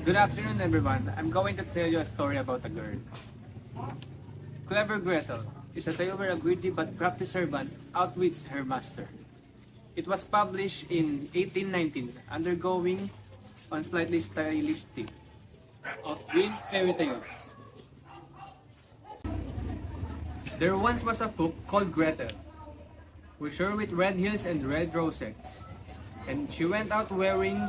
Good afternoon, everyone. I'm going to tell you a story about a girl. Clever Gretel is a tale where a greedy but crafty servant outwits her master. It was published in 1819, undergoing on slightly stylistic of Grimm's fairy tales. There once was a cook called Gretel, who shone with red heels and red rosettes, and she went out wearing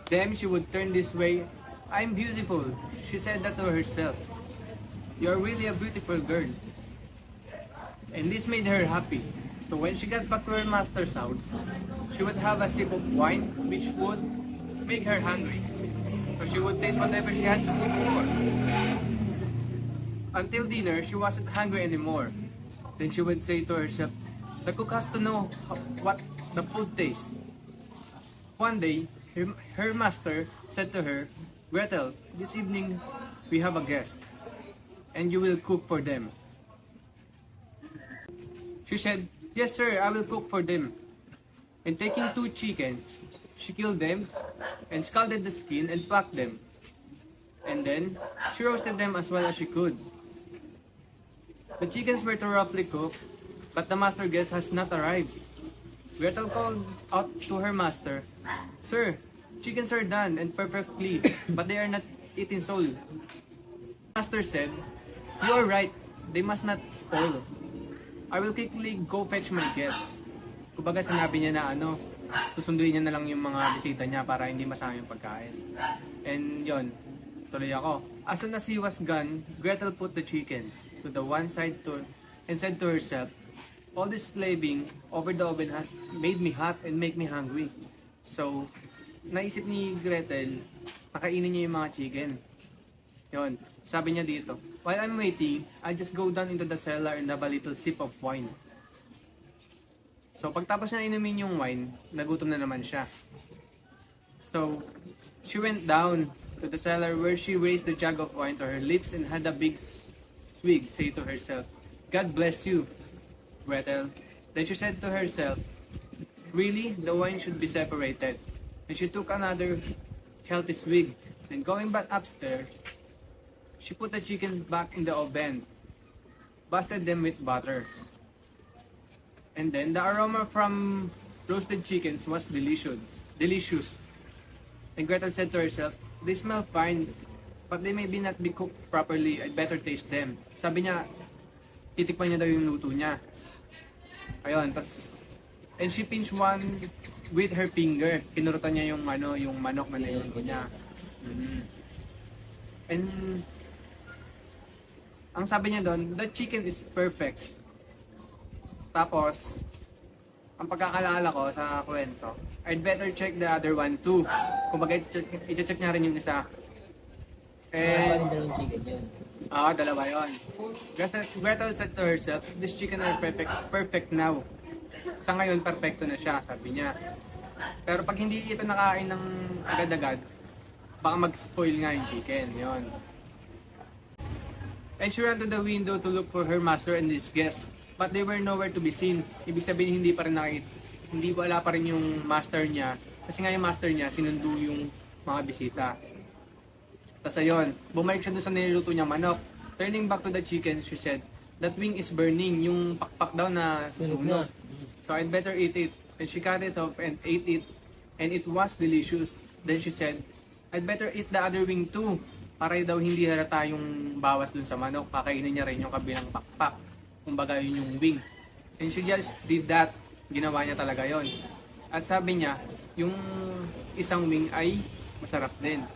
them. She would turn this way. "I'm beautiful," she said that to herself. "You're really a beautiful girl." And this made her happy. So when she got back to her master's house, she would have a sip of wine which would make her hungry. So she would taste whatever she had to cook for. Until dinner, she wasn't hungry anymore. Then she would say to herself, "The cook has to know what the food tastes." One day, her master said to her, "Gretel, this evening we have a guest, and you will cook for them." She said, "Yes, sir, I will cook for them." And taking 2 chickens, she killed them and scalded the skin and plucked them. And then, she roasted them as well as she could. The chickens were too roughly cooked, but the master guest has not arrived. Gretel called out to her master, "Sir, chickens are done and perfectly, but they are not eaten whole." Master said, "You are right, they must not spoil. I will quickly go fetch my guests." Kumbaga sinabi niya na susunduin niya na lang yung mga bisita niya para hindi masama yung pagkain. And yon, tuloy ako. As soon as he was gone, Gretel put the chickens to the one side and said to herself, "All this slaving over the oven has made me hot and make me hungry." So, naisip ni Gretel, pakainin niya yung mga chicken. Yon, sabi niya dito, "While I'm waiting, I just go down into the cellar and have a little sip of wine." So, pagtapos niya inumin yung wine, nagutom na naman siya. So, she went down to the cellar where she raised the jug of wine to her lips and had a big swig, say to herself, "God bless you, Gretel." Then she said to herself, "Really, the wine should be separated." And she took another healthy swig. Then going back upstairs, she put the chickens back in the oven, basted them with butter. And then the aroma from roasted chickens was delicious. And Gretel said to herself, "They smell fine, but they may not be cooked properly. I'd better taste them." Sabi niya, titikman niya daw yung luto niya. Ayun, and she pinched one with her finger. Kinurutan niya yung manok na niluto niya. And ang sabi niya doon, the chicken is perfect. Tapos, ang pagkakalala ko sa kwento, I'd better check the other one too. Kumbaga, i-check niya rin yung isa. And, dalawang chicken yun. dalawa yun. Gretel said to herself, "This chicken are perfect now." Sa ngayon, perfecto na siya, sabi niya. Pero pag hindi ito nakain ng agad-agad, baka mag-spoil nga yung chicken. Yun. And she ran to the window to look for her master and his guests. But they were nowhere to be seen. Ibig sabihin, wala pa rin yung master niya. Kasi nga yung master niya, sinundo yung mga bisita. Tapos ayun, bumalik siya doon sa niluto niyang manok. Turning back to the chicken, she said, "That wing is burning." Yung pakpak daw na sunog. "So I'd better eat it." And she cut it off and ate it. And it was delicious. Then she said, "I'd better eat the other wing too." Para daw hindi halata yung bawas dun sa manok. Kakainin niya rin yung kabilang pakpak. Kumbaga yun yung wing. And she just did that. Ginawa niya talaga yon. At sabi niya, yung isang wing ay masarap din.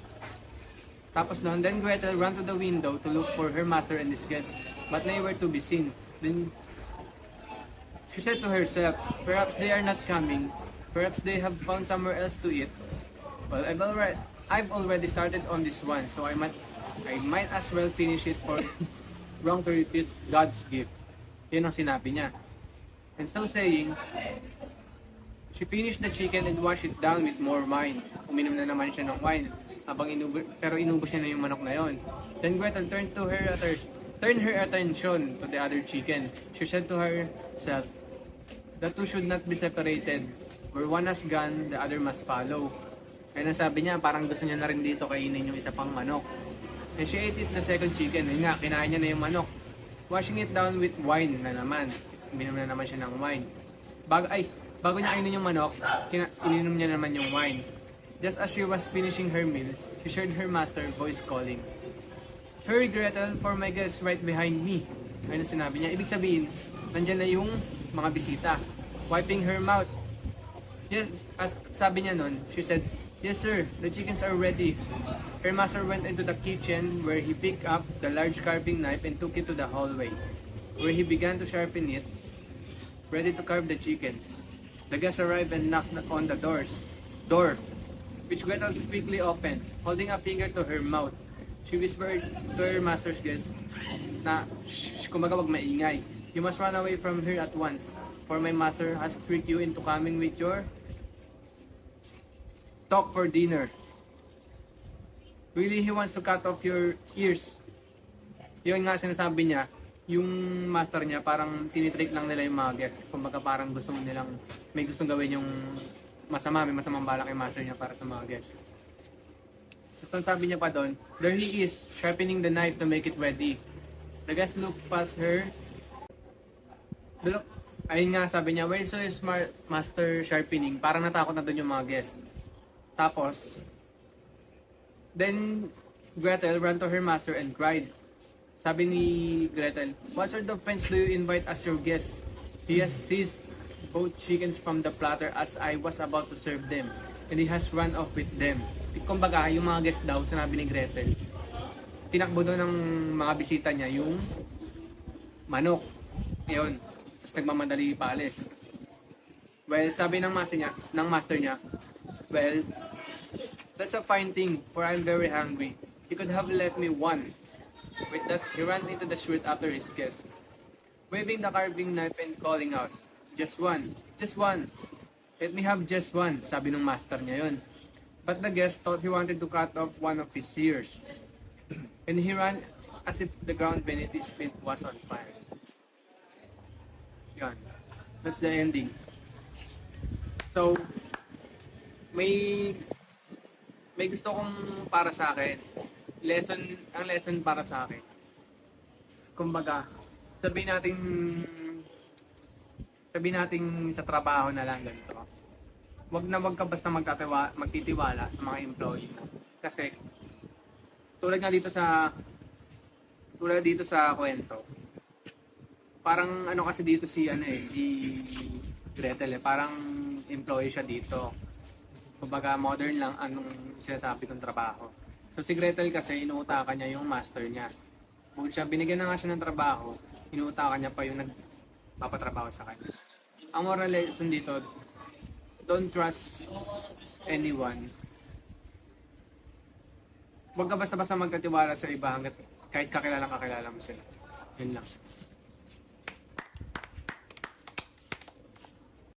Tapos noon, then Gretel ran to the window to look for her master and his guests, but nowhere to be seen. Then she said to herself, "Perhaps they are not coming. Perhaps they have found somewhere else to eat. Well, I've already started on this one, so I might as well finish it for wrong to refuse God's gift." Yun ang sinabi niya. And so saying, she finished the chicken and washed it down with more wine. Uminom na naman siya ng wine. Pero inubos niya na yung manok na yon. Then Gretel turned her attention to the other chicken. She said to herself, "The two should not be separated. Where one has gone, the other must follow." And sabi niya, parang gusto niya na rin dito kainin yung isa pang manok. And she ate it the second chicken. Yun nga, kinain niya na yung manok. Washing it down with wine na naman. Ininom na naman siya ng wine. Bago niya kainin yung manok, ininom niya naman yung wine. Just as she was finishing her meal, she heard her master voice calling, "Hurry, Gretel, for my guest right behind me." Ayun ang sinabi niya. Ibig sabihin, nandyan na yung mga bisita. Wiping her mouth. Yes, as sabi niya nun, she said, "Yes sir, the chickens are ready." Her master went into the kitchen where he picked up the large carving knife and took it to the hallway, where he began to sharpen it, ready to carve the chickens. The guests arrived and knocked on the door, which Gretel quickly opened. Holding a finger to her mouth, she whispered to her master's guest na, "Shh, kumaga wag maingay. You must run away from here at once, for my master has tricked you into coming with your talk for dinner. Really, he wants to cut off your ears." Yun nga sinasabi niya, yung master niya parang tinitrick lang nila yung mga guests. Kumbaga parang may gustong gawin yung masama, may masamang balak yung master niya para sa mga guests. So sabi niya pa doon, there he is, sharpening the knife to make it ready. The guest looked past her. Ayun nga, sabi niya, where is his master sharpening? Parang natakot na doon yung mga guests. Tapos, then Gretel ran to her master and cried. Sabi ni Gretel, "What sort of friends do you invite as your guests? He has seized both chickens from the platter as I was about to serve them, and he has run off with them." Kumbaga, yung mga guests daw, sinabi ni Gretel, tinakbo doon ng mga bisita niya yung manok. Yun. Tapos nagmamadali paalis. Well, sabi ng master niya, "Well, that's a fine thing, for I'm very hungry. He could have left me one." With that, he ran into the street after his guest, waving the carving knife and calling out, "Just one, just one. Let me have just one," sabi ng master niya yun. But the guest thought he wanted to cut off one of his ears, and he ran as if the ground beneath his feet was on fire. Yan. That's the ending. So, may gusto kong para sa akin. Ang lesson para sa akin. Kumbaga, sabihin natin sa trabaho na lang ganito. Wag ka basta magtitiwala sa mga employee mo. Kasi tulad dito sa kwento. Parang ano kasi dito si Gretel parang employee siya dito. Kumbaga modern lang anong sinasabi kong trabaho. So si Gretel kasi inuutakan niya yung master niya. Bukod siya binigyan na nga siya ng trabaho, inuutakan niya pa yung nagpapatrabaho sa kanya. Ang moral lesson dito, don't trust anyone. Huwag ka basta-basta magkatiwala sa iba hanggat kahit kakilala mo sila. Yun lang.